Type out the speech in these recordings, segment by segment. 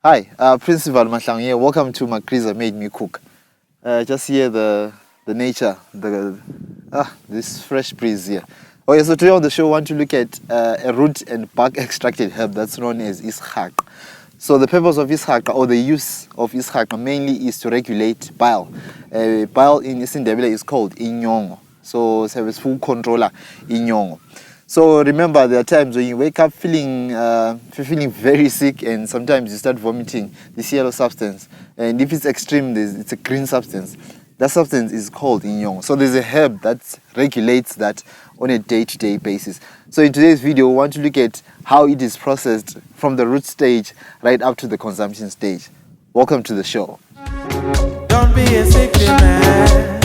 Hi, Principal Mahlang here. Welcome to Makriza Made Me Cook. Just here the nature, this fresh breeze here. Okay, so today on the show, I want to look at a root and bark extracted herb that's known as Isihaqa. So the purpose of Isihaqa, or the use of Isihaqa, mainly is to regulate bile. Bile in Isindebele is called Inyongo. So service full controller Inyongo. So remember, there are times when you wake up feeling very sick, and sometimes you start vomiting this yellow substance. And if it's extreme, it's a green substance. That substance is called Inyongo. So there's a herb that regulates that on a day-to-day basis. So in today's video, we want to look at how it is processed from the root stage right up to the consumption stage. Welcome to the show. Don't be a sickly man.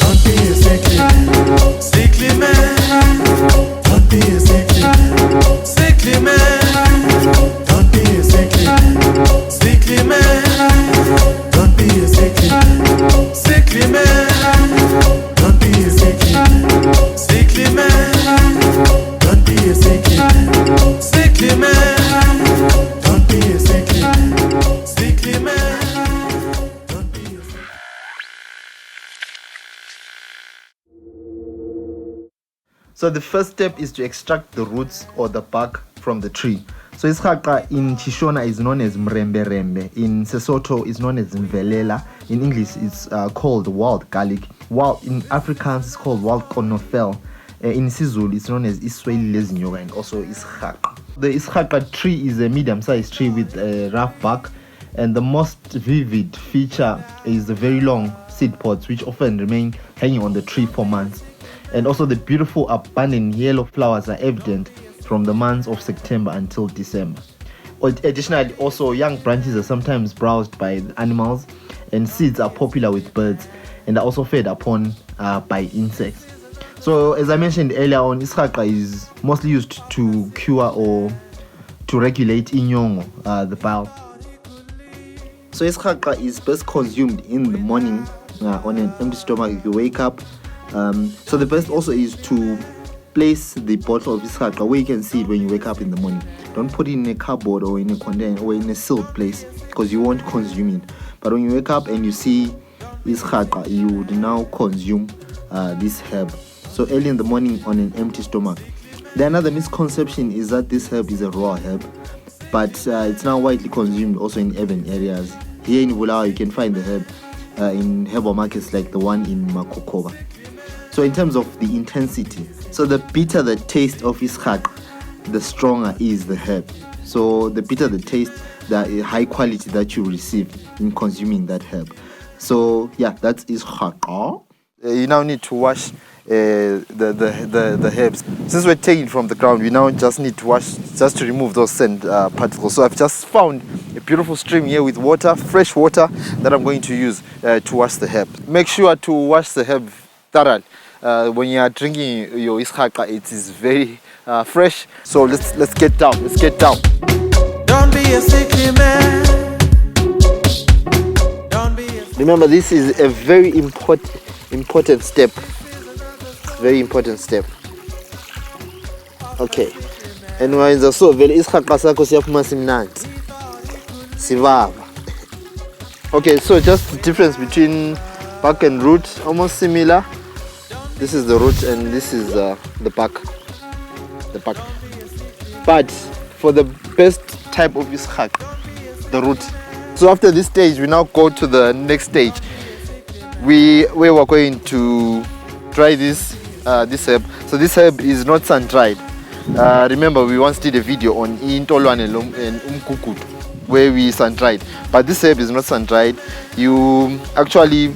Don't be a sickly man. Sickly man. Don't be a sickly man. Sickly man. Don't be a sickly man. Sickly man. Don't be a sickly man. Sickly man. Don't be a sickly man. Sickly man. Don't be a sickly man. Sickly man. Don't be a sickly man. Sickly man. So the first step is to extract the roots or the bark from the tree. So Isihaqa in ChiShona is known as Muremberembe. In SeSotho is known as Mvelela. In English it's called wild garlic. In Afrikaans it's called Wildeknoffel. In IsiZulu it's known as Isweli-Lezinyoka and also Isihaqa. The Isihaqa tree is a medium-sized tree with a rough bark, and the most vivid feature is the very long seed pods, which often remain hanging on the tree for months. And also the beautiful abundant yellow flowers are evident from the months of September until December. Additionally, also young branches are sometimes browsed by animals, and seeds are popular with birds and are also fed upon by insects. So as I mentioned earlier on, Isihaqa is mostly used to cure or to regulate Inyongo, the bile. So Isihaqa is best consumed in the morning on an empty stomach. If you wake up, so the best also is to place the bottle of Isihaqa where you can see it when you wake up in the morning. Don't put it in a cupboard or in a container or in a sealed place, because you won't consume it. But when you wake up and you see Isihaqa, you would now consume this herb. So early in the morning on an empty stomach. The another misconception is that this herb is a raw herb, but it's now widely consumed also in urban areas. Here in Bulawayo, you can find the herb in herbal markets like the one in Makokoba. So in terms of the intensity, so the bitter the taste of Isihaqa, the stronger is the herb. So the bitter the taste, the high quality that you receive in consuming that herb. So yeah, that's Isihaqa. You now need to wash the herbs. Since we're taking it from the ground, we now just need to wash, just to remove those sand particles. So I've just found a beautiful stream here with water, fresh water, that I'm going to use to wash the herb. Make sure to wash the herb thoroughly. When you are drinking your Isihaqa, it is very fresh. So let's get down. Let's get down. Don't be a sickly man. Don't be a Remember, this is a very important step. Very important step. Okay. And when the so vele Isihaqa sakho siyaphuma simnandi. Sivava. Okay, so just the difference between bark and root, almost similar. This is the root and this is the bark. But for the best type of Isihaqa, the root. So after this stage, we now go to the next stage. We were going to dry this herb. So this herb is not sun dried. Remember, we once did a video on Intolwane and Umkukutu where we sun dried. But this herb is not sun dried. You actually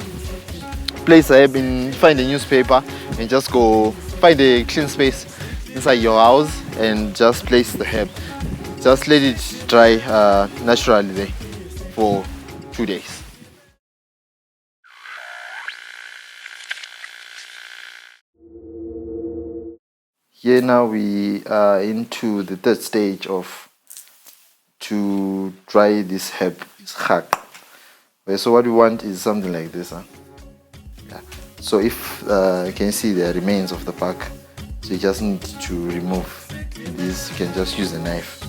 place a herb in, find a newspaper and just go find a clean space inside your house and just place the herb. Just let it dry naturally there for 2 days. Here now we are into the third stage of to dry this herb, Isihaqa. Okay, so what we want is something like this. Yeah. So if you can see the remains of the bark, So you just need to remove this. You can just use a knife.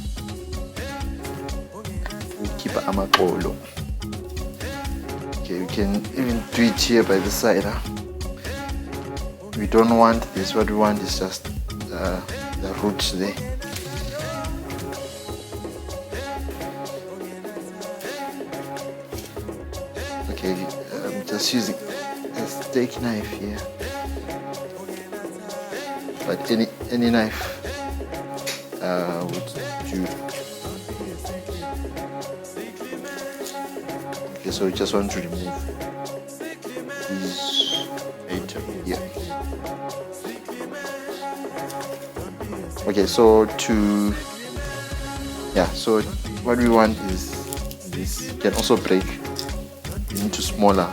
Ipa amaxolo. Okay, you can even do it here by the side. We don't want this. What we want is just the roots there. Okay, I'm just using a steak knife here, but any knife would do. Okay, so we just want to remove these item here. Okay, so so what we want is this. You can also break into smaller.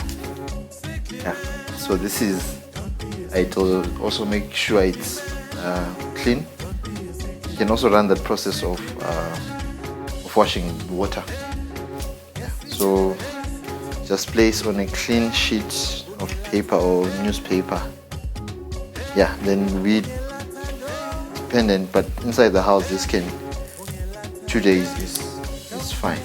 Yeah, so this is, it'll also make sure it's clean. You can also run that process of washing in water. Yeah, so just place on a clean sheet of paper or newspaper. Yeah, then we dependent, but inside the house this can 2 days is fine.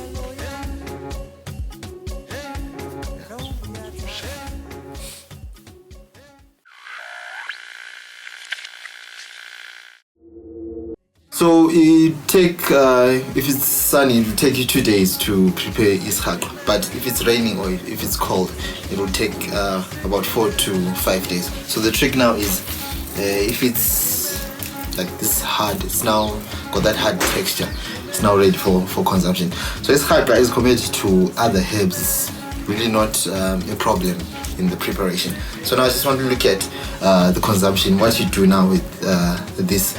So it take if it's sunny, it will take you 2 days to prepare Isihaqa. But if it's raining or if it's cold, it will take about 4 to 5 days. So the trick now is if it's like this hard, it's now got that hard texture. It's now ready for consumption. So Isihaqa is compared to other herbs. It's really not a problem in the preparation. So now I just want to look at the consumption. What you do now with this.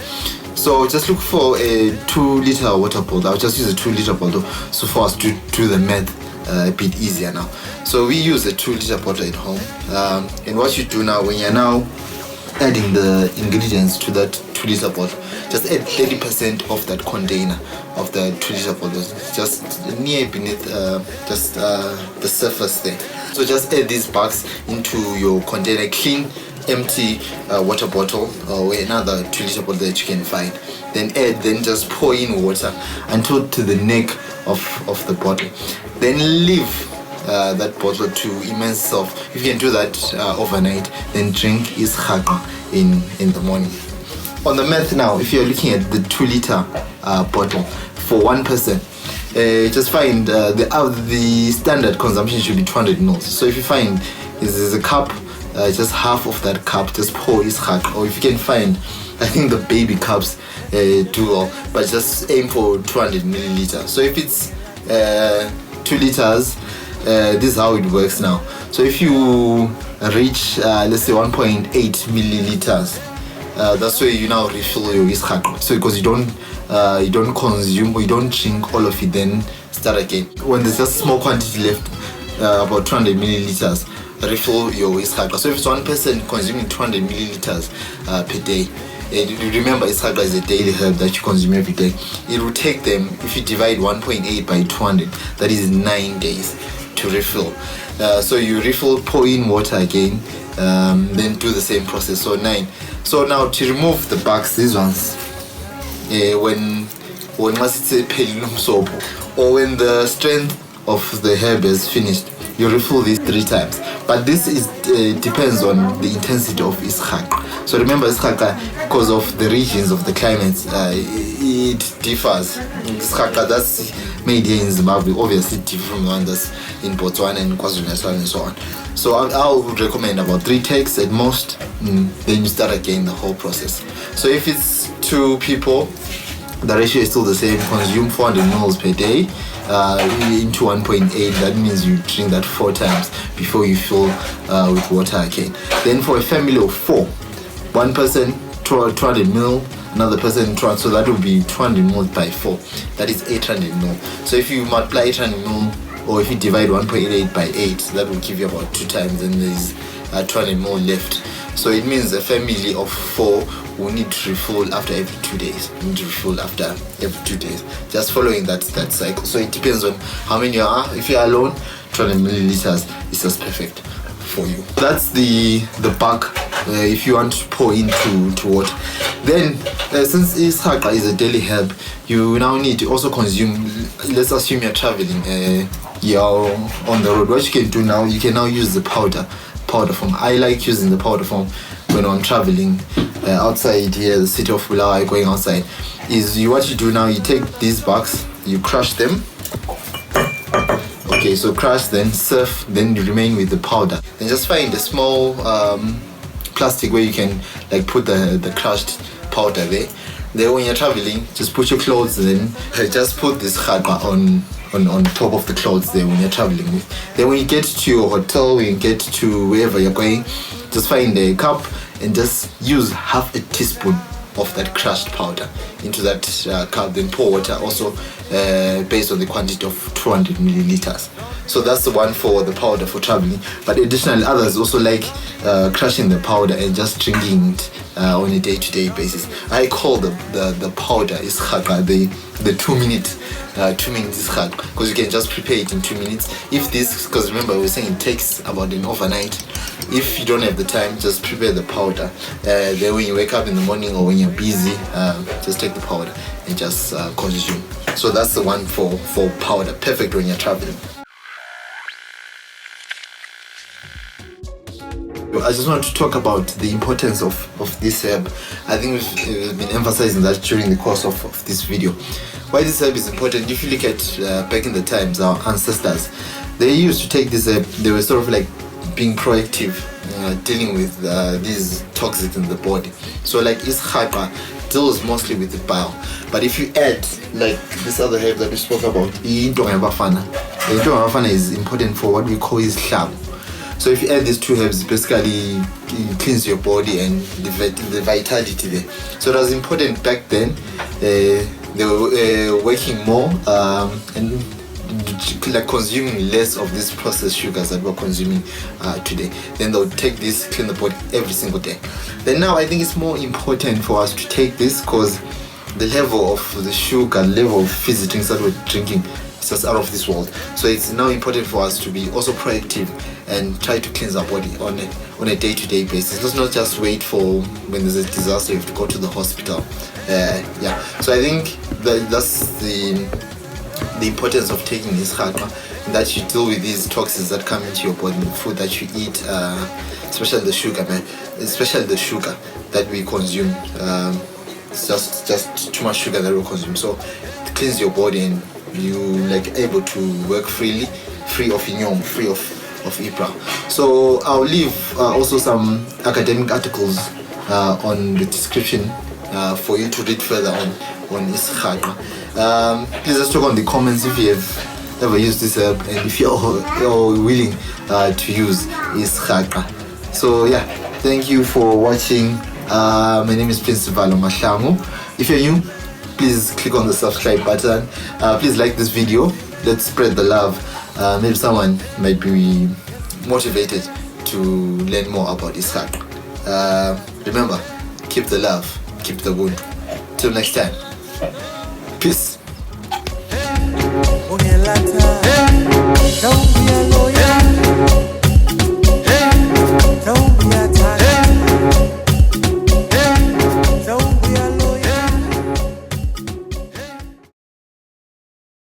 So just look for a 2-liter water bottle. I'll just use a 2-liter bottle so for us to do the math a bit easier now. So we use a 2-liter bottle at home. And what you do now, when you're now adding the ingredients to that 2-liter bottle, just add 30% of that container of the 2-liter bottle, just near beneath the surface there. So just add these bags into your container, clean, empty water bottle or another 2-liter bottle that you can find. Then just pour in water until to the neck of the bottle. Then leave that bottle to immerse itself. If you can do that overnight, then drink Isihaqa in the morning. On the math now, if you're looking at the 2-liter bottle for one person, just find the standard consumption should be 200 mils. So if you find there's a cup, just half of that cup, just pour Isihaqa. Or if you can find, I think the baby cups do well, but just aim for 200 milliliters. So if it's 2 liters, this is how it works now. So if you reach let's say 1.8 milliliters, that's where you now refill your Isihaqa. So because you don't consume or you don't drink all of it, then start again. When there's just small quantity left, about 200 milliliters, refill your Isihaqa. So if it's one person consuming 200 milliliters per day, remember Isihaqa is a daily herb that you consume every day. It will take them, if you divide 1.8 by 200, that is 9 days to refill. So you refill, pour in water again, then do the same process. So 9. So now to remove the bugs, these ones, when must soap, or when the strength of the herb is finished, you refill these 3 times. But this is depends on the intensity of Isihaqa. So remember, Isihaqa, because of the regions of the climates, it differs. Isihaqa that's made here in Zimbabwe obviously different from the one that's in Botswana and KwaZulu-Natal and so on. So I would recommend about 3 takes at most, then you start again the whole process. So if it's 2 people, the ratio is still the same. Consume 400 mils per day into 1.8. That means you drink that 4 times before you fill with water again. Then for a family of 4, one person 200 mil, another person 200, so that will be 200 mil by 4. That is 800 mil. So if you multiply 800 mil, or if you divide 1.88 by 8, that will give you about 2 times, and there's 200 mil left. So it means a family of 4 will need to refill after every 2 days. You need to refill after every 2 days. Just following that cycle. So it depends on how many you are. If you are alone, 200 milliliters is just perfect for you. That's the bulk if you want to pour into water. Then since Isihaqa is a daily herb, you now need to also consume let's assume you're traveling, you're on the road. What you can do now, you can now use the powder form. I like using the powder form when I'm traveling outside here, the city of Bile, going outside. What you do now, you take these bags, you crush them. Okay, so crush, then surf, then you remain with the powder. Then just find a small plastic where you can like put the crushed powder there. Then when you're traveling, just put your clothes, then just put this Isihaqa on top of the clothes there when you're traveling with. Then when you get to your hotel, when you get to wherever you're going, just find a cup and just use half a teaspoon of that crushed powder into that cup. Then pour water also based on the quantity of 200 milliliters. So that's the one for the powder for traveling. But additionally, others also like crushing the powder and just drinking it on a day-to-day basis. I call the powder Isihaqa, the 2 minute Isihaqa, because you can just prepare it in 2 minutes. Because remember we were saying it takes about an overnight. If you don't have the time, just prepare the powder. Then when you wake up in the morning or when you're busy, just take the powder and just consume. So that's the one for powder, perfect when you're traveling. I just want to talk about the importance of this herb. I think we've been emphasizing that during the course of this video. Why this herb is important, if you look at back in the times, our ancestors, they used to take this herb, they were sort of like being proactive, dealing with these toxins in the body. So like Isihaqa deals mostly with the bile. But if you add like this other herb that we spoke about, the is important for what we call Islam. So if you add these two herbs, basically you cleanse your body and the vitality there. So it was important back then. They were working more and like consuming less of these processed sugars that we're consuming today. Then they would take this, clean the body every single day. Then now I think it's more important for us to take this because the level of the sugar, level of fizzy drinks that we're drinking, it's just out of this world. So it's now important for us to be also proactive and try to cleanse our body on a day-to-day basis. Let's not just wait for when there's a disaster you have to go to the hospital. So I think that's the importance of taking Isihaqa, that you deal with these toxins that come into your body, the food that you eat, especially the sugar that we consume. It's just too much sugar that we consume. So it cleans your body and you like able to work free of Inyongo, free of Ibra. So I'll leave also some academic articles on the description for you to read further on Isihaqa. Please just talk on the comments if you have ever used this herb and if you're willing to use Isihaqa. So yeah, thank you for watching. My name is Perswilde. If you're new, please click on the subscribe button. Please like this video. Let's spread the love. Maybe someone might be motivated to learn more about Isihaqa. Remember, keep the love, keep the wound. Till next time. Peace.